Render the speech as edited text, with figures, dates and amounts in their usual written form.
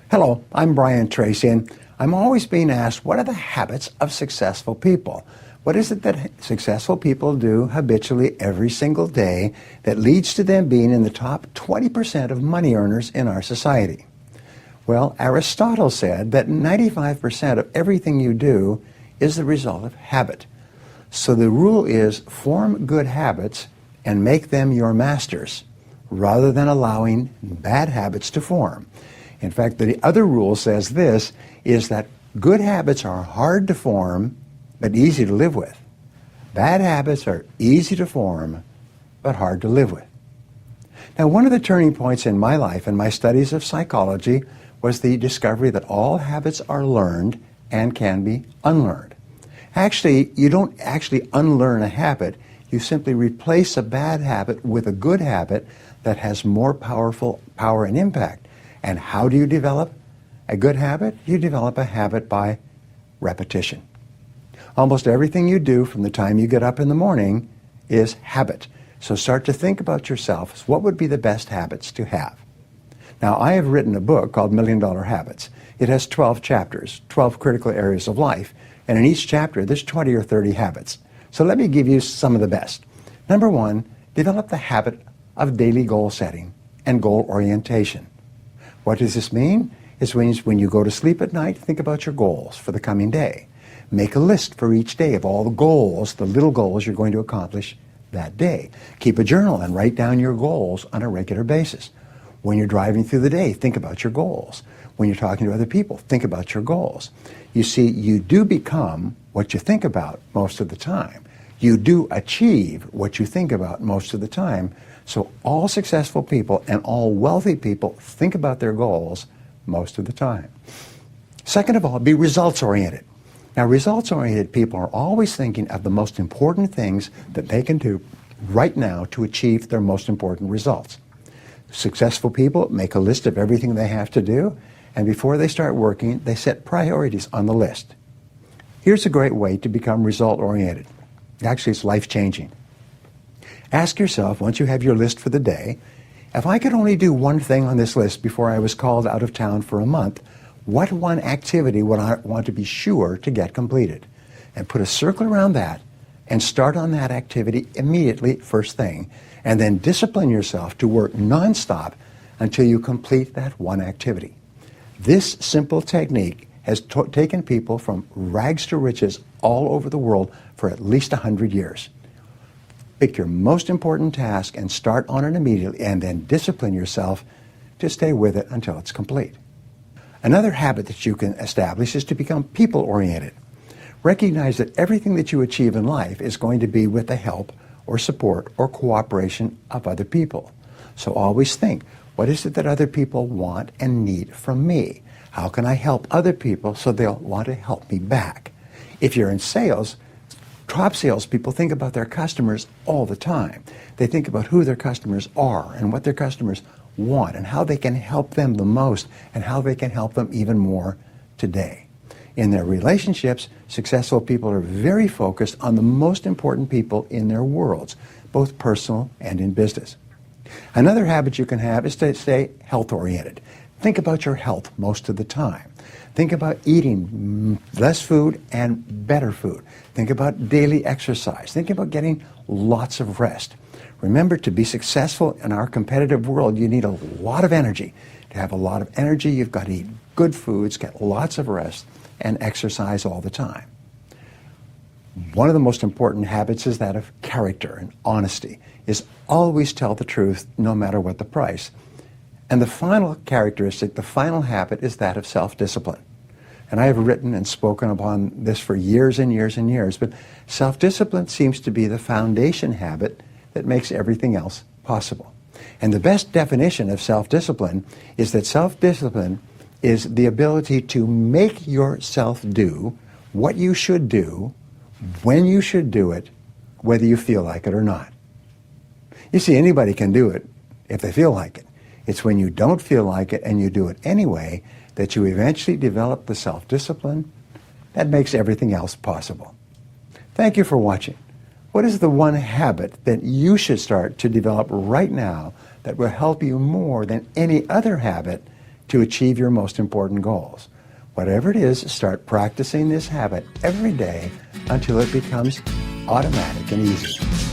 Hello, I'm Brian Tracy, and I'm always being asked, what are the habits of successful people? What is it that successful people do habitually every single day that leads to them being in the top 20% of money earners in our society? Well, Aristotle said that 95% of everything you do is the result of habit. So the rule is form good habits and make them your masters, rather than allowing bad habits to form. In fact, the other rule says this, is that good habits are hard to form, but easy to live with. Bad habits are easy to form, but hard to live with. Now, one of the turning points in my life and my studies of psychology was the discovery that all habits are learned and can be unlearned. Actually, you don't actually unlearn a habit. You simply replace a bad habit with a good habit that has more power and impact. And how do you develop a good habit? You develop a habit by repetition. Almost everything you do from the time you get up in the morning is habit. So start to think about yourself as what would be the best habits to have. Now, I have written a book called $1 Million Habits. It has 12 chapters, 12 critical areas of life. And in each chapter, there's 20 or 30 habits. So let me give you some of the best. Number one, develop the habit of daily goal setting and goal orientation. What does this mean? It means when you go to sleep at night, think about your goals for the coming day. Make a list for each day of all the goals, the little goals you're going to accomplish that day. Keep a journal and write down your goals on a regular basis. When you're driving through the day, think about your goals. When you're talking to other people, think about your goals. You see, you do become what you think about most of the time. You do achieve what you think about most of the time. So all successful people and all wealthy people think about their goals most of the time. Second of all, be results-oriented. Now, results-oriented people are always thinking of the most important things that they can do right now to achieve their most important results. Successful people make a list of everything they have to do, and before they start working, they set priorities on the list. Here's a great way to become result-oriented. Actually, it's life-changing. Ask yourself, once you have your list for the day, if I could only do one thing on this list before I was called out of town for a month, what one activity would I want to be sure to get completed? And put a circle around that and start on that activity immediately, first thing, and then discipline yourself to work nonstop until you complete that one activity. This simple technique has taken people from rags to riches all over the world for at least 100 years. Pick your most important task and start on it immediately, and then discipline yourself to stay with it until it's complete. Another habit that you can establish is to become people-oriented. Recognize that everything that you achieve in life is going to be with the help or support or cooperation of other people. So always think, what is it that other people want and need from me? How can I help other people so they'll want to help me back? If you're in sales, top salespeople think about their customers all the time. They think about who their customers are and what their customers want and how they can help them the most and how they can help them even more today. In their relationships, successful people are very focused on the most important people in their worlds, both personal and in business. Another habit you can have is to stay health-oriented. Think about your health most of the time. Think about eating less food and better food. Think about daily exercise. Think about getting lots of rest. Remember, to be successful in our competitive world, you need a lot of energy. To have a lot of energy, you've got to eat good foods, get lots of rest, and exercise all the time. One of the most important habits is that of character and honesty, is always tell the truth no matter what the price. And the final characteristic, the final habit, is that of self-discipline. And I have written and spoken upon this for years and years and years, but self-discipline seems to be the foundation habit that makes everything else possible. And the best definition of self-discipline is that self-discipline is the ability to make yourself do what you should do, when you should do it, whether you feel like it or not. You see, anybody can do it if they feel like it. It's when you don't feel like it and you do it anyway that you eventually develop the self-discipline that makes everything else possible. Thank you for watching. What is the one habit that you should start to develop right now that will help you more than any other habit to achieve your most important goals. Whatever it is, start practicing this habit every day until it becomes automatic and easy.